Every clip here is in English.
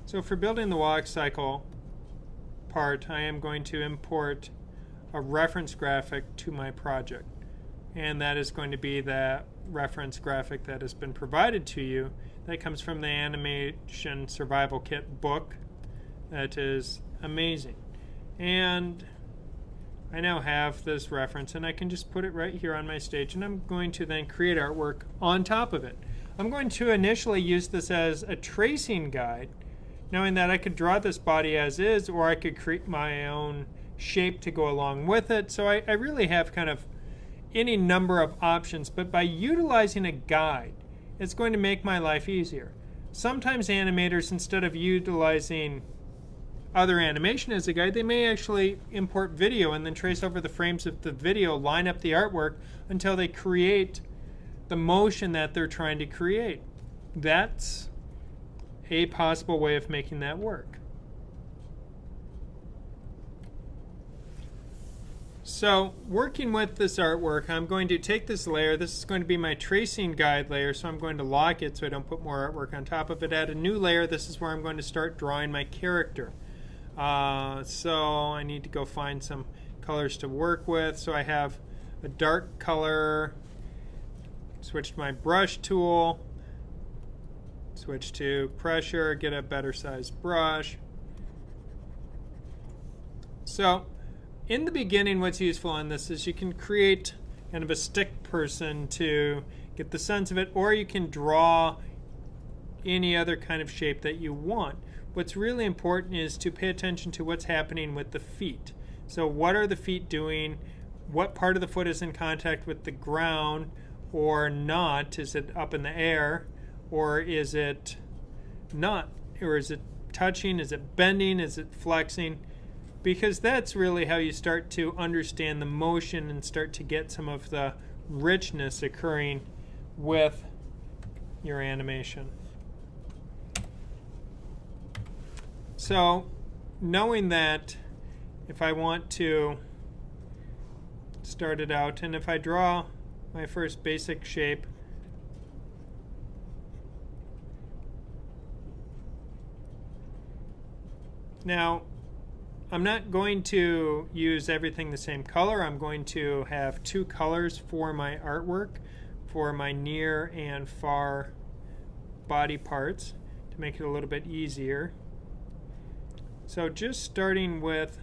So for building the walk cycle part, I am going to import a reference graphic to my project. And that is going to be that reference graphic that has been provided to you. That comes from the Animation Survival Kit book. That is amazing. And I now have this reference, and I can just put it right here on my stage, and I'm going to then create artwork on top of it. I'm going to initially use this as a tracing guide, knowing that I could draw this body as is, or I could create my own shape to go along with it. So I really have kind of any number of options, but by utilizing a guide, it's going to make my life easier. Sometimes animators, instead of utilizing other animation as a guide, they may actually import video and then trace over the frames of the video, line up the artwork until they create the motion that they're trying to create. That's a possible way of making that work. So working with this artwork, I'm going to take this layer. This is going to be my tracing guide layer, so I'm going to lock it so I don't put more artwork on top of it. Add a new layer. This is where I'm going to start drawing my character. So I need to go find some colors to work with. So I have a dark color, switch to my brush tool, switch to pressure, get a better sized brush. So in the beginning, what's useful on this is you can create kind of a stick person to get the sense of it, or you can draw any other kind of shape that you want. What's really important is to pay attention to what's happening with the feet. So what are the feet doing? What part of the foot is in contact with the ground or not? Is it up in the air, or is it not? Or is it touching? Is it bending? Is it flexing? Because that's really how you start to understand the motion and start to get some of the richness occurring with your animation. So knowing that, if I want to start it out, and if I draw my first basic shape, now I'm not going to use everything the same color. I'm going to have two colors for my artwork, for my near and far body parts, to make it a little bit easier. So just starting with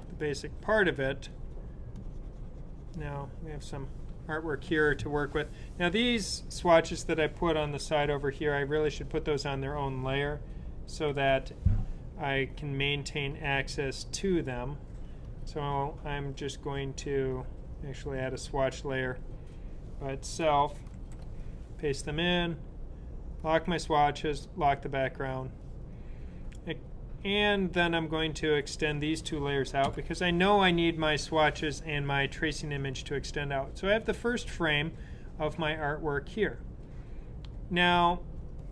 the basic part of it. Now we have some artwork here to work with. Now these swatches that I put on the side over here, I really should put those on their own layer so that I can maintain access to them. So I'm just going to actually add a swatch layer by itself, paste them in, lock my swatches, lock the background, and then I'm going to extend these two layers out because I know I need my swatches and my tracing image to extend out. So I have the first frame of my artwork here. Now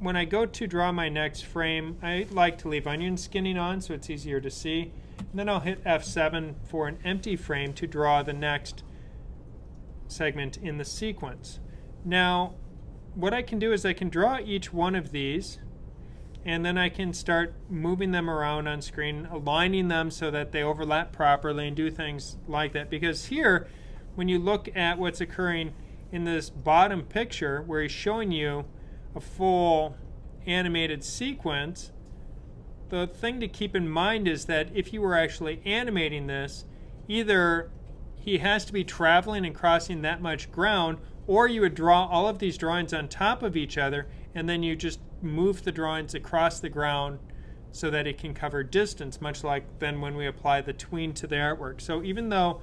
when I go to draw my next frame, I like to leave onion skinning on so it's easier to see. And then I'll hit F7 for an empty frame to draw the next segment in the sequence. Now what I can do is I can draw each one of these, and then I can start moving them around on screen, aligning them so that they overlap properly and do things like that. Because here, when you look at what's occurring in this bottom picture where he's showing you a full animated sequence, the thing to keep in mind is that if you were actually animating this, either he has to be traveling and crossing that much ground, or you would draw all of these drawings on top of each other, and then you just move the drawings across the ground so that it can cover distance, much like then when we apply the tween to the artwork. So even though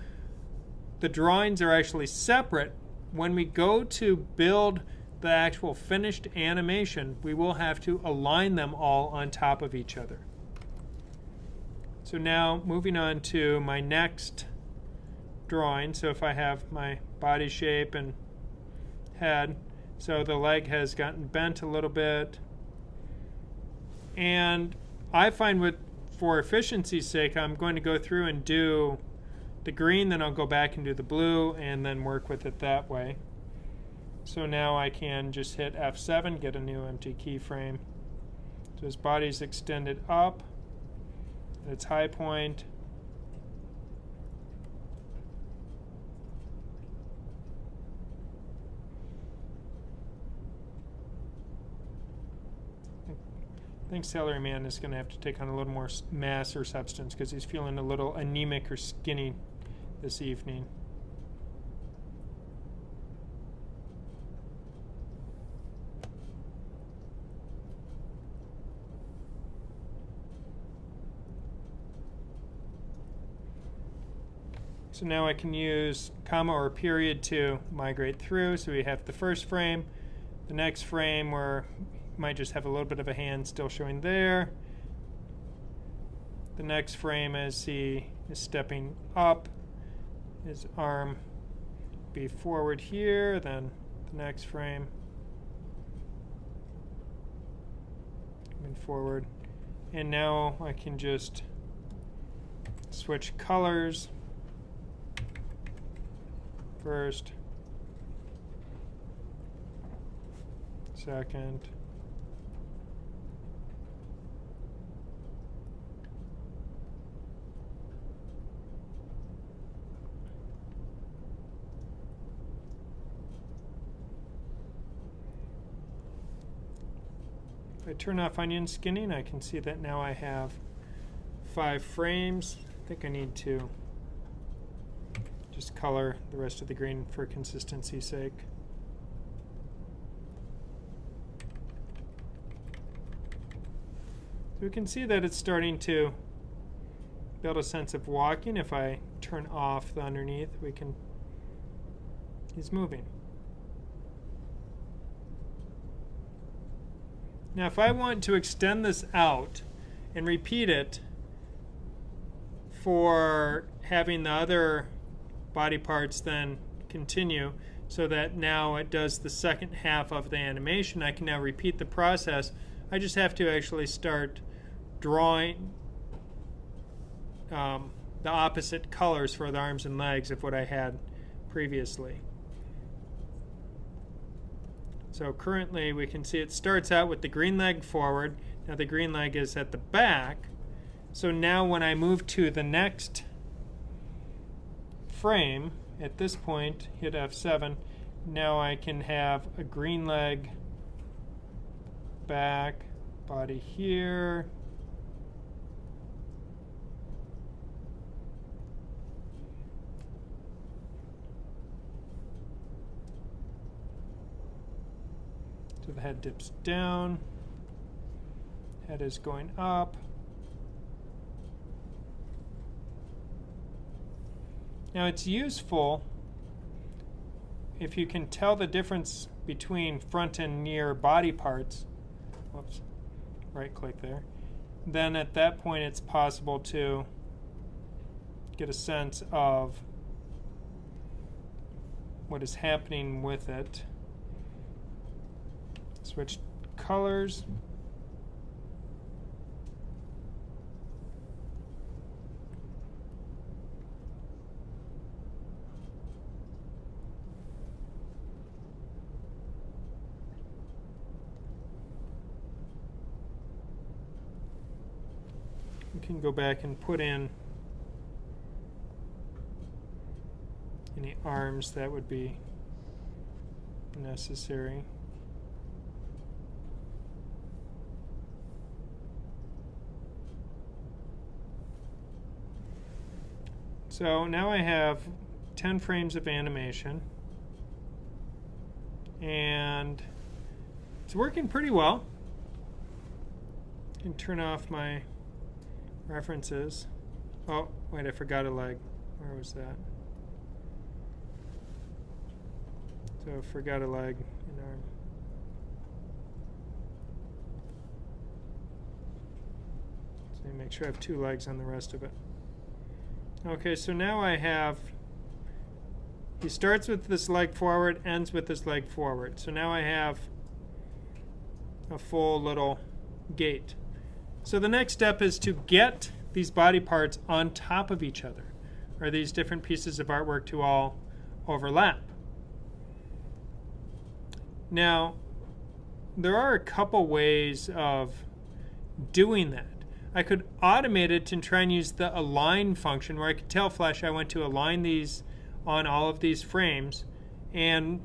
the drawings are actually separate, when we go to build the actual finished animation, we will have to align them all on top of each other. So now moving on to my next drawing. So if I have my body shape and head, so the leg has gotten bent a little bit, and I find for efficiency's sake, I'm going to go through and do the green, then I'll go back and do the blue and then work with it that way. So now I can just hit F7, get a new empty keyframe. So his body's extended up at its high point. I think Celery Man is going to have to take on a little more mass or substance because he's feeling a little anemic or skinny this evening. So now I can use comma or period to migrate through. So we have the first frame, the next frame where might just have a little bit of a hand still showing there. The next frame as he is stepping up, his arm be forward here, then the next frame coming forward. And now I can just switch colors. First, second, if I turn off onion skinning, I can see that now I have 5 frames. I think I need to just color the rest of the green for consistency's sake. So we can see that it's starting to build a sense of walking. If I turn off the underneath, he's moving. Now if I want to extend this out and repeat it for having the other body parts then continue so that now it does the second half of the animation, I can now repeat the process. I just have to actually start drawing the opposite colors for the arms and legs of what I had previously. So currently we can see it starts out with the green leg forward. Now the green leg is at the back. So now when I move to the next frame, at this point, hit F7, now I can have a green leg back, body here, so the head dips down, head is going up. Now it's useful if you can tell the difference between front and near body parts. Whoops, right click there. Then at that point it's possible to get a sense of what is happening with it. Switch colors. You can go back and put in any arms that would be necessary. So now I have 10 frames of animation, and it's working pretty well. I can turn off my references. Oh, wait, I forgot a leg. Where was that? So forgot a leg and arm. So make sure I have 2 legs on the rest of it. Okay, so now I have, he starts with this leg forward, ends with this leg forward. So now I have a full little gait. So the next step is to get these body parts on top of each other, or these different pieces of artwork to all overlap. Now, there are a couple ways of doing that. I could automate it and try and use the align function where I could tell Flash I want to align these on all of these frames, and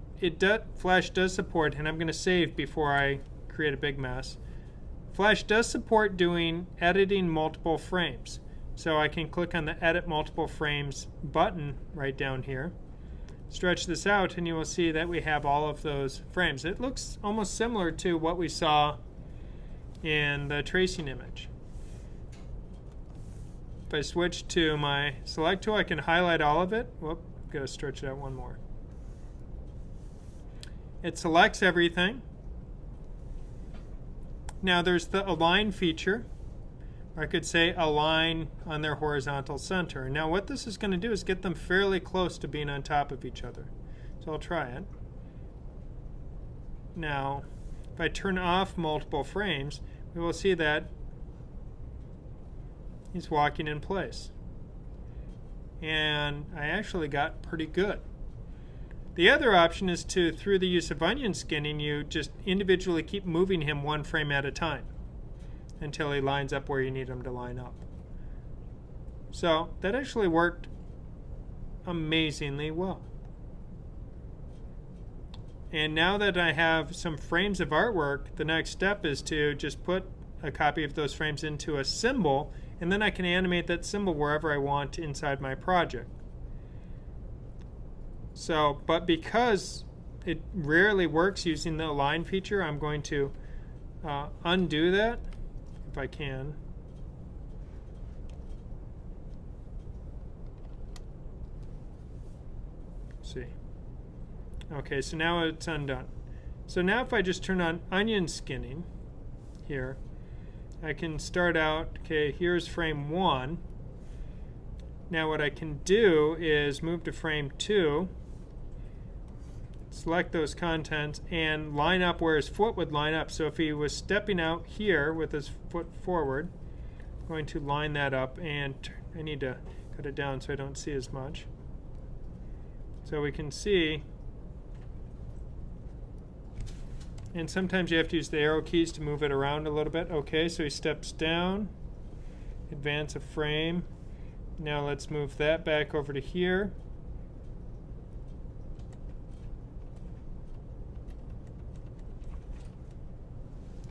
Flash does support, and I'm going to save before I create a big mess. Flash does support doing editing multiple frames. So I can click on the Edit Multiple Frames button right down here, stretch this out, and you will see that we have all of those frames. It looks almost similar to what we saw in the tracing image. If I switch to my Select tool, I can highlight all of it. Whoop, got to stretch it out one more. It selects everything. Now there's the Align feature. Or I could say align on their horizontal center. Now what this is going to do is get them fairly close to being on top of each other. So I'll try it. Now, if I turn off multiple frames, we will see that he's walking in place. And I actually got pretty good. The other option is to, through the use of onion skinning, you just individually keep moving him one frame at a time until he lines up where you need him to line up. So that actually worked amazingly well. And now that I have some frames of artwork, the next step is to just put a copy of those frames into a symbol, and then I can animate that symbol wherever I want inside my project. So, but because it rarely works using the align feature, I'm going to undo that if I can. Let's see. Okay, so now it's undone. So now if I just turn on onion skinning here, I can start out, okay, here's frame 1. Now what I can do is move to frame 2, select those contents, and line up where his foot would line up. So if he was stepping out here with his foot forward, I'm going to line that up, and I need to cut it down so I don't see as much. So we can see, and sometimes you have to use the arrow keys to move it around a little bit. Okay, so he steps down, advance a frame. Now let's move that back over to here.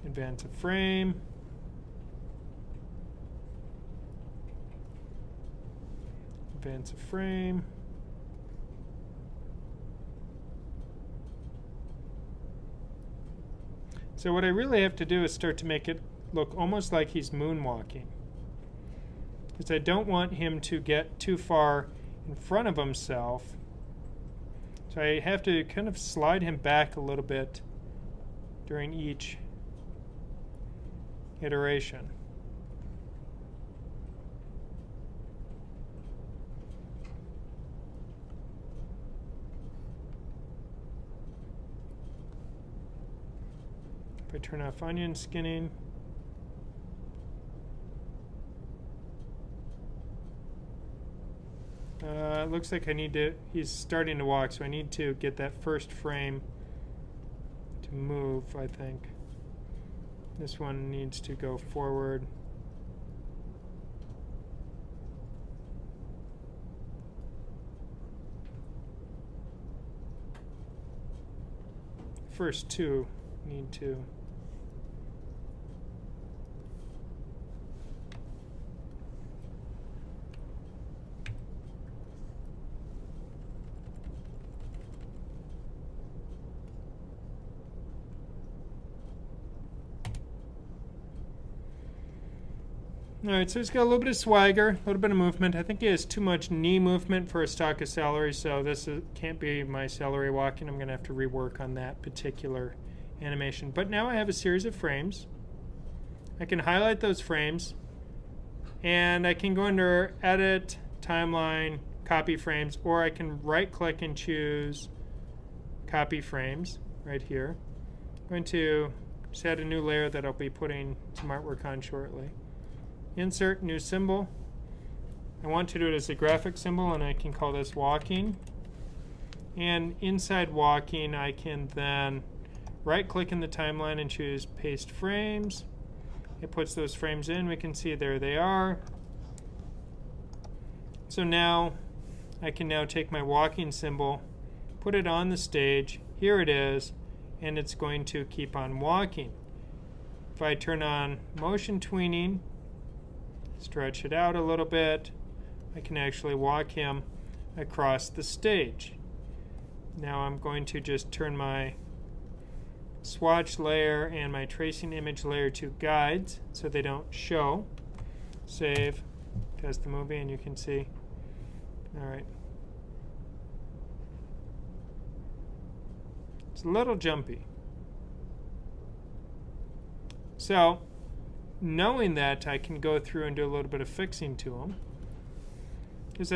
Advance a frame. Advance a frame. So what I really have to do is start to make it look almost like he's moonwalking, because I don't want him to get too far in front of himself. So I have to kind of slide him back a little bit during each iteration. If I turn off onion skinning, it looks like he's starting to walk, so I need to get that first frame to move, I think. This one needs to go forward. First two need to. Alright, so he's got a little bit of swagger, a little bit of movement. I think he has too much knee movement for a stock of celery, so this can't be my celery walking. I'm going to have to rework on that particular animation. But now I have a series of frames. I can highlight those frames, and I can go under Edit, Timeline, Copy Frames, or I can right-click and choose Copy Frames right here. I'm going to just add a new layer that I'll be putting some artwork on shortly. Insert new symbol. I want to do it as a graphic symbol, and I can call this walking. And inside walking, I can then right-click in the timeline and choose Paste Frames. It puts those frames in. We can see there they are. So now I can now take my walking symbol, put it on the stage. Here it is, and it's going to keep on walking. If I turn on motion tweening, stretch it out a little bit, I can actually walk him across the stage. Now I'm going to just turn my swatch layer and my tracing image layer to guides so they don't show. Save, test the movie, and you can see. All right. It's a little jumpy. So, knowing that, I can go through and do a little bit of fixing to them. Because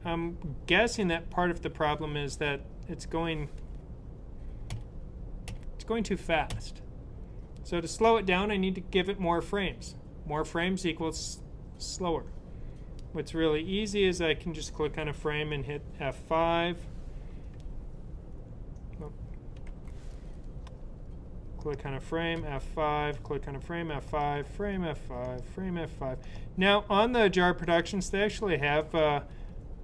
I'm guessing that part of the problem is that it's going too fast. So to slow it down, I need to give it more frames. More frames equals slower. What's really easy is I can just click on a frame and hit F5. Click on a frame, F5, click on a frame, F5, frame, F5, frame, F5. Now, on the Jar Productions, they actually have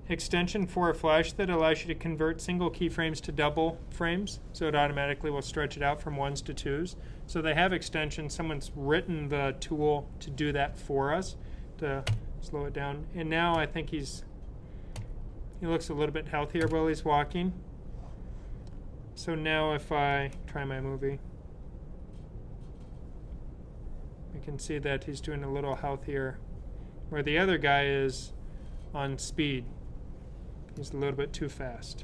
extension for a flash that allows you to convert single keyframes to double frames, so it automatically will stretch it out from 1s to 2s. So they have extensions. Someone's written the tool to do that for us, to slow it down. And now I think he looks a little bit healthier while he's walking. So now if I try my movie, I can see that he's doing a little healthier, where the other guy is on speed. He's a little bit too fast.